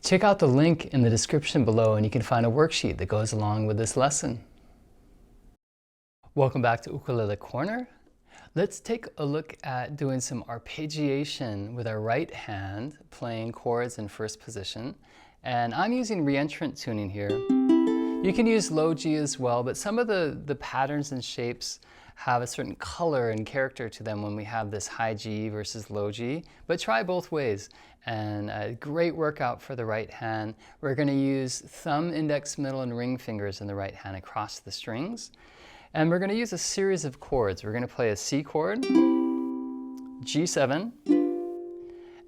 Check out the link in the description below and you can find a worksheet that goes along with this lesson. Welcome back to Ukulele Corner. Let's take a look at doing some arpeggiation with our right hand, playing chords in first position. And I'm using reentrant tuning here. You can use low G as well, but some of the patterns and shapes have a certain color and character to them when we have this high G versus low G, but try both ways. And a great workout for the right hand. We're going to use thumb, index, middle, and ring fingers in the right hand across the strings. And we're going to use a series of chords. We're going to play a C chord, G7,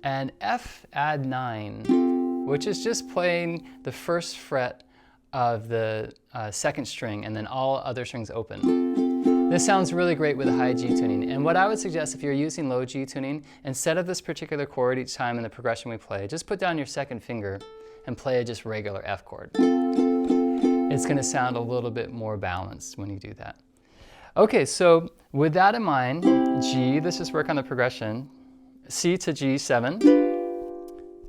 and F add 9, which is just playing the first fret of the second string and then all other strings open. This sounds really great with a high G tuning. And what I would suggest if you're using low G tuning, instead of this particular chord each time in the progression we play, just put down your second finger and play a just regular F chord. It's going to sound a little bit more balanced when you do that. Okay, so with that in mind, G, let's just work on the progression. C to G7,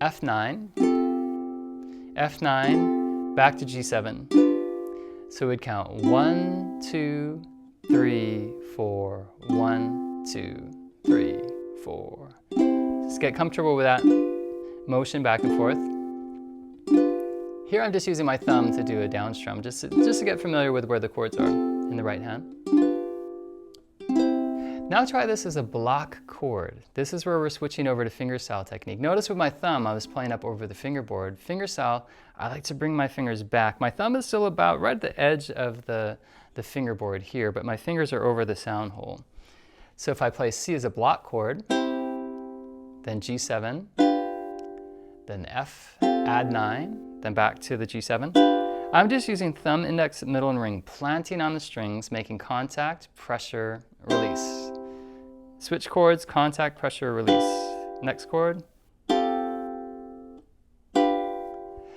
F9, F9, back to G7. So we'd count 1, 2, 3, 4, 1, 2, 3, 4. Just get comfortable with that motion back and forth. Here I'm just using my thumb to do a down strum, just to get familiar with where the chords are in the right hand. Now try this as a block chord. This is where we're switching over to fingerstyle technique. Notice with my thumb I was playing up over the fingerboard. Fingerstyle, I like to bring my fingers back. My thumb is still about right at the edge of the fingerboard here, but my fingers are over the sound hole. So if I play C as a block chord, then G7, then F, add 9, then back to the G7. I'm just using thumb, index, middle, and ring, planting on the strings, making contact, pressure, release. Switch chords, contact, pressure, release. Next chord.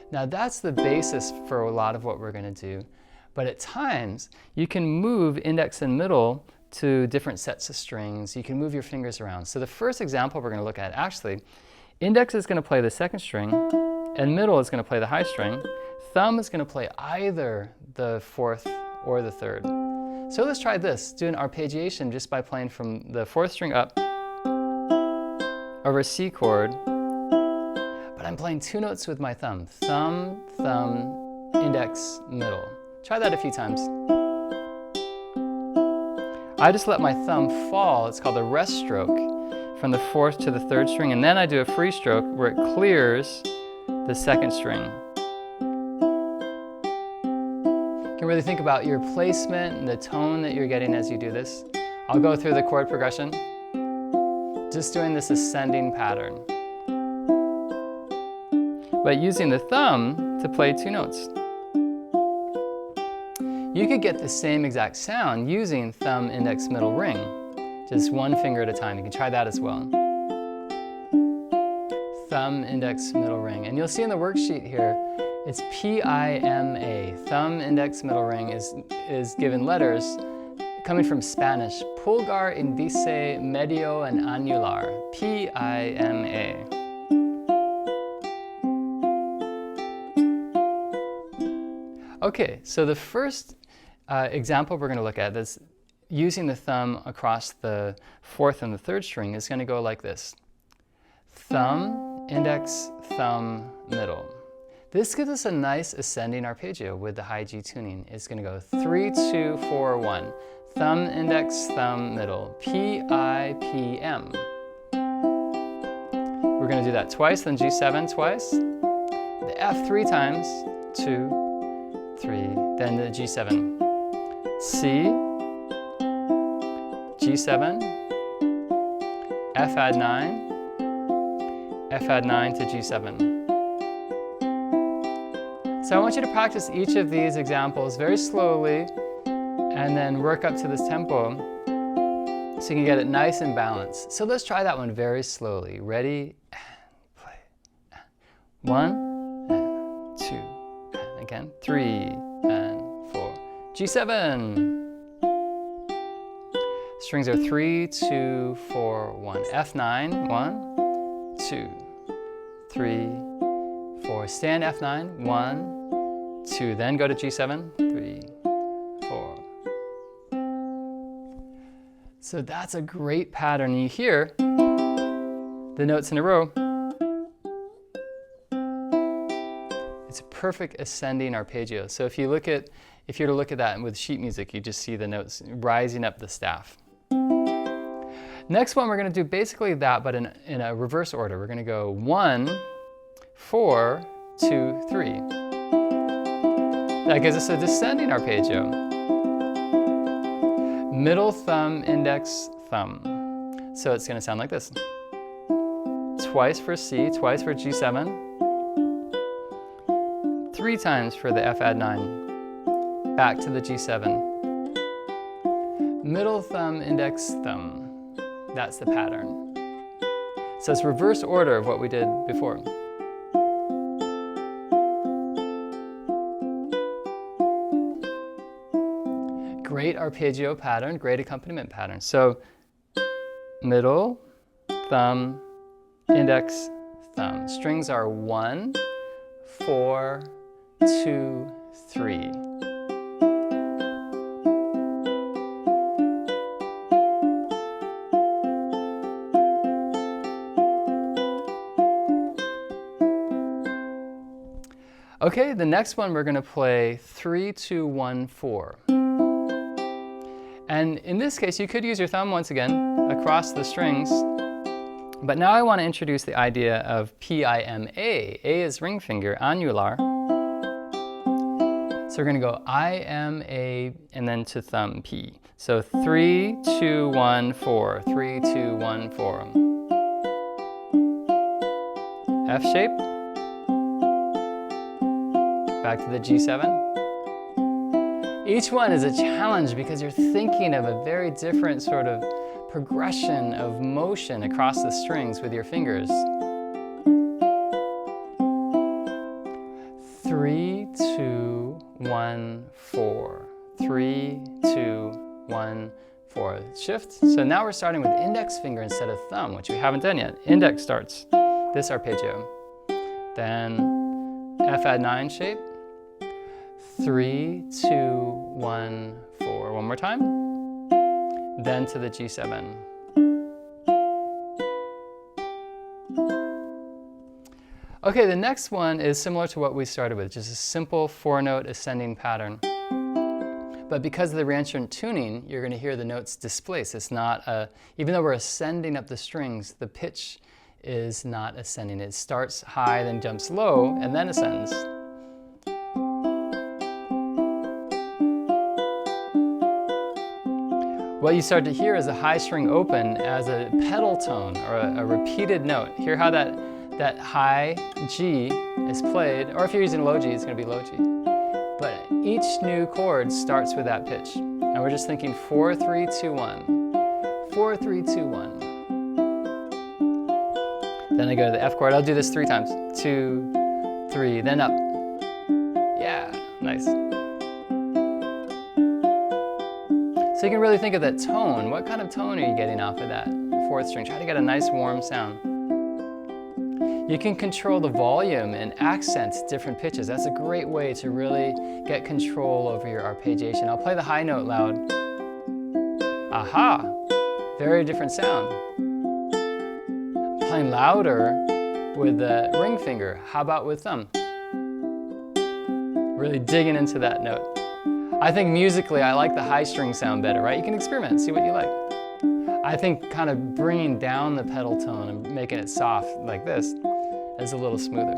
Now that's the basis for a lot of what we're going to do. But at times, you can move index and middle to different sets of strings. You can move your fingers around. So the first example we're going to look at, actually, index is going to play the second string, and middle is going to play the high string. Thumb is going to play either the fourth or the third. So let's try this, do an arpeggiation just by playing from the fourth string up over a C chord, but I'm playing two notes with my thumb. Thumb, thumb, index, middle. Try that a few times. I just let my thumb fall, it's called a rest stroke, from the fourth to the third string, and then I do a free stroke where it clears the second string. You can really think about your placement and the tone that you're getting as you do this. I'll go through the chord progression, just doing this ascending pattern, but using the thumb to play two notes. You could get the same exact sound using thumb, index, middle, ring, just one finger at a time. You can try that as well. Thumb, index, middle, ring. And you'll see in the worksheet here, it's P-I-M-A. Thumb, index, middle, ring is given letters coming from Spanish. Pulgar, indice, medio, and anular. P-I-M-A. Okay, so the first example we're going to look at is using the thumb across the fourth and the third string is going to go like this. Thumb, index, thumb, middle. This gives us a nice ascending arpeggio with the high G tuning. It's going to go 3, 2, 4, 1. Thumb, index, thumb, middle. P-I-P-M. We're going to do that twice, then G7 twice. The F 3 times, 2, 3, then the G7. C, G7, F add 9, F add 9 to G7. So I want you to practice each of these examples very slowly and then work up to this tempo so you can get it nice and balanced. So let's try that one very slowly. Ready? And play. 1, and 2, and again. 3, and 4. G7. Strings are 3, 2, 4, 1. F9, 1, 2, 3, 4. Stay on F9, 1, 2. Then go to G7, 3, 4. So that's a great pattern. You hear the notes in a row. It's a perfect ascending arpeggio. So if you were to look at that with sheet music, you just see the notes rising up the staff. Next one, we're going to do basically that, but in a reverse order. We're going to go 1, 4, 2, 3. That gives us a descending arpeggio. Middle thumb, index, thumb. So it's going to sound like this. Twice for C, twice for G7. 3 times for the F add 9. Back to the G7. Middle thumb, index, thumb. That's the pattern. So it's reverse order of what we did before. Great arpeggio pattern, great accompaniment pattern. So middle, thumb, index, thumb. Strings are 1, 4, 2, 3. Okay, the next one we're going to play 3, 2, 1, 4. And in this case, you could use your thumb once again across the strings. But now I want to introduce the idea of P-I-M-A. A is ring finger, annular. So we're going to go I-M-A and then to thumb P. So 3, 2, 1, 4. 3, 2, 1, 4. F shape. Back to the G7. Each one is a challenge because you're thinking of a very different sort of progression of motion across the strings with your fingers. 3, 2, 1, 4. 3, 2, 1, 4. Shift. So now we're starting with index finger instead of thumb, which we haven't done yet. Index starts this arpeggio. Then F add 9 shape. 3, 2, 1, 4. One more time. Then to the G7. Okay, the next one is similar to what we started with, just a simple 4-note ascending pattern. But because of the reentrant tuning, you're going to hear the notes displace. It's not even though we're ascending up the strings, the pitch is not ascending. It starts high, then jumps low, and then ascends. What you start to hear is a high string open as a pedal tone or a repeated note. Hear how that high G is played, or if you're using low G, it's going to be low G. But each new chord starts with that pitch. And we're just thinking 4, 3, 2, 1. 4, 3, 2, 1. Then I go to the F chord. I'll do this 3 times. 2, 3, then up. Yeah, nice. So you can really think of that tone. What kind of tone are you getting off of that 4th string? Try to get a nice warm sound. You can control the volume and accent different pitches. That's a great way to really get control over your arpeggiation. I'll play the high note loud. Aha! Very different sound. Playing louder with the ring finger. How about with thumb? Really digging into that note. I think musically, I like the high string sound better, right? You can experiment, see what you like. I think kind of bringing down the pedal tone and making it soft like this is a little smoother.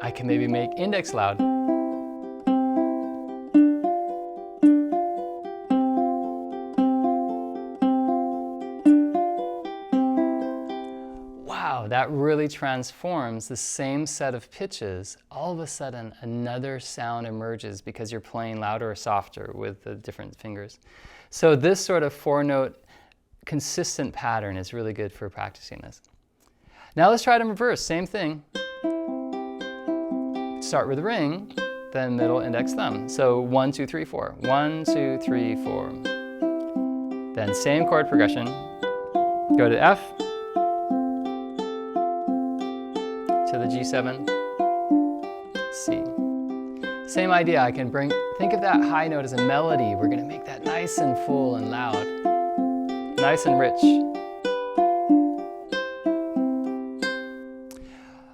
I can maybe make index loud. Wow, that really transforms the same set of pitches. All of a sudden, another sound emerges because you're playing louder or softer with the different fingers. So this sort of 4-note consistent pattern is really good for practicing this. Now let's try it in reverse, same thing. Start with ring, then middle, index, thumb. So 1, 2, 3, 4. 1, 2, 3, 4. Then same chord progression. Go to F, to the G7, C. Same idea, I can think of that high note as a melody. We're gonna make that nice and full and loud, nice and rich.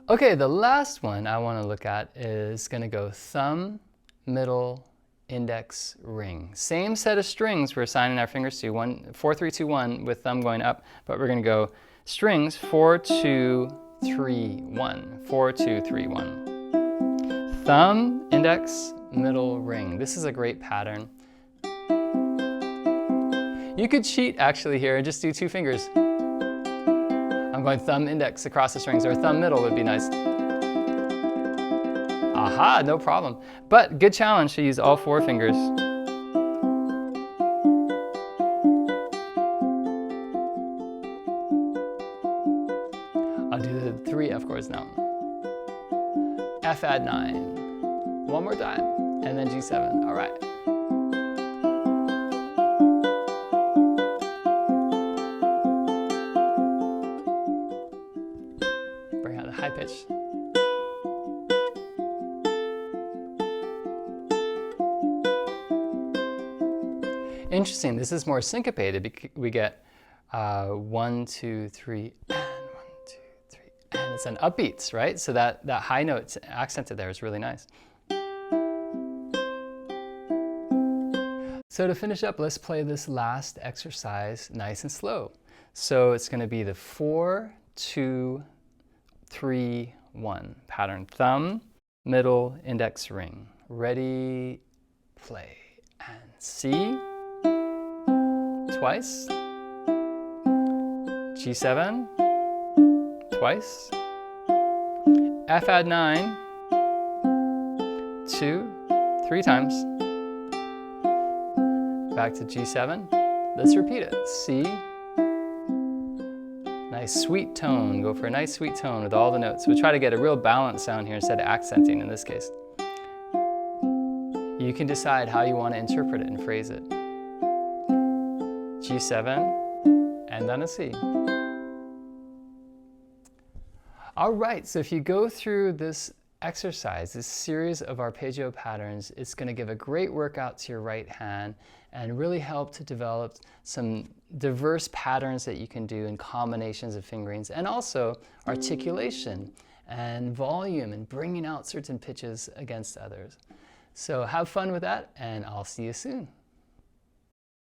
Okay, the last one I wanna look at is gonna go thumb, middle, index, ring. Same set of strings we're assigning our fingers to, 4, 3, 2, 1 with thumb going up, but we're gonna go strings 4, 2, 3, 1. 4, 2, 3, 1. Thumb, index, middle, ring. This is a great pattern. You could cheat actually here and just do 2 fingers. I'm going thumb, index across the strings, or thumb, middle would be nice. Aha, no problem. But good challenge to use all 4 fingers. I'll do the 3 F chords now. F add 9. One more time, and then G7. All right. Bring out a high pitch. Interesting, this is more syncopated. We get 1, 2, 3, and 1, 2, 3, and it's an upbeats, right? So that high note accented there is really nice. So to finish up, let's play this last exercise nice and slow. So it's going to be the 4, 2, 3, 1 pattern. Thumb, middle, index, ring. Ready, play. And C, twice. G7, twice. F add 9, 2, 3 times. Back to G7. Let's repeat it. C. Nice sweet tone. Go for a nice sweet tone with all the notes. We'll try to get a real balanced sound here instead of accenting in this case. You can decide how you want to interpret it and phrase it. G7 and then a C. All right, so if you go through this exercise, this series of arpeggio patterns, it's going to give a great workout to your right hand and really help to develop some diverse patterns that you can do in combinations of fingerings, and also articulation and volume and bringing out certain pitches against others. So have fun with that, and I'll see you soon.